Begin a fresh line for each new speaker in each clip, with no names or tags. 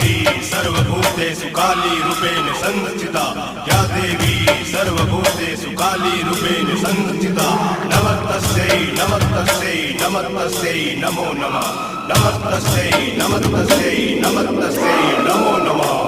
देवी सर्वभूतेषु काली रूपेण संस्थिता या देवी सर्वभूतेषु काली रूपेण संस्थिता नमस्तस्यै नमस्तस्यै नमस्तस्यै नमो नमः नमस्तस्यै नमस्तस्यै नमस्तस्यै नमो नमः।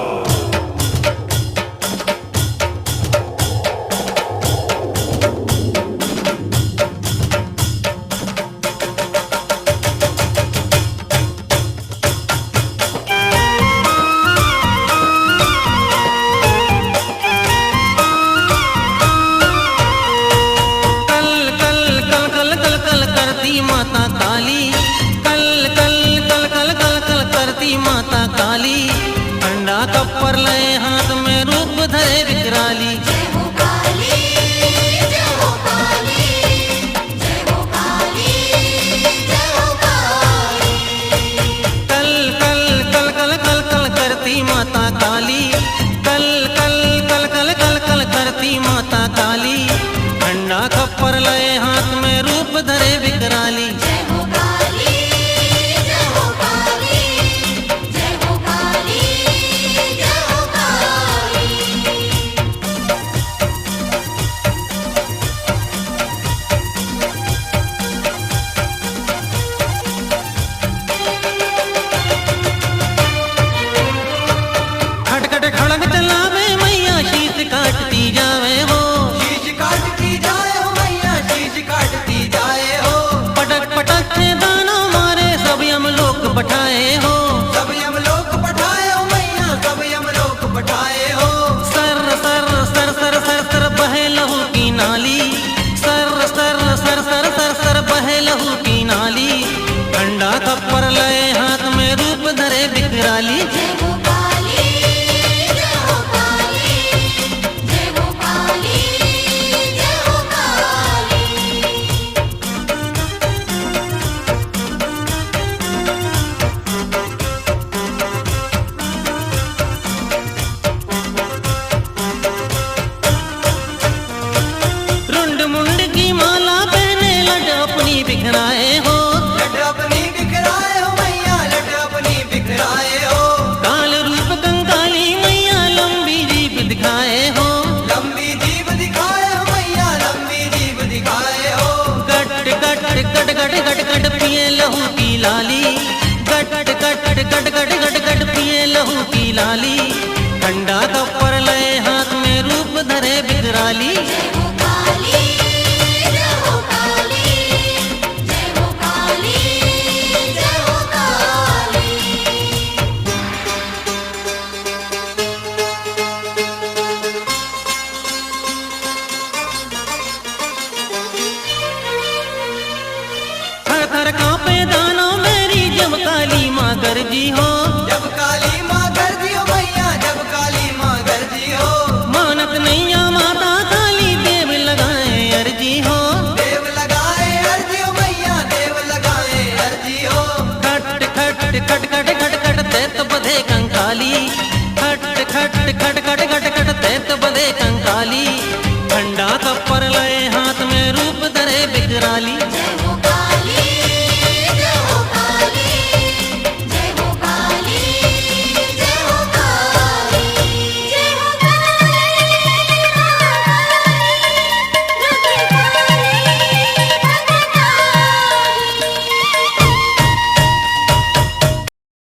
माता काली कल कल कल कल कल कल करती माता काली खंडा कप्पर लय हाथ में रूप धरे विकराली।
जय हो काली जय हो काली जय हो काली जय हो काली।
कल कल कल कल कल कल करती माता काली कल कल कल कल कल कल करती माता काली खंडा कप्पर लय हाथ में रूप धरे विकराली।
जय हो काली जय हो काली जय हो काली जय हो काली।
खटखट खड़क चलावे मैया शीश काटती जावे हो
शीश काटती जाए हो मैया शीश काटती जाए हो।
पटक पटक से दाना मारे सब यमलोक पठाए हो
सब यमलोक पठाए हो मैया सब यमलोक पठाए हो।
सर सर सर सर सर सर बहे लहू की नाली सर सर सर सर सर सर बहे लहू की नाली खंडा कप्पर लय हाथ में रूप धरे विकराली।
जय हो काली जय हो काली जय हो काली जय हो काली।
रुंड मुंड की माला पहने लट अपनी बिखराए हो
लट अपनी बिखराए हो मैया लट अपनी बिखराए हो।
काल रूप कंकाली मैया लंबी जीभ दिखाए हो
लंबी जीभ दिखाए हो मैया लंबी जीभ दिखाए हो।
गट गट गट गट गट गट पिए लहू की लाली गट गट गट गट गट गट पिए लहू की लाली खंडा कप्पर लय हाथ में रूप धरे बिकराली।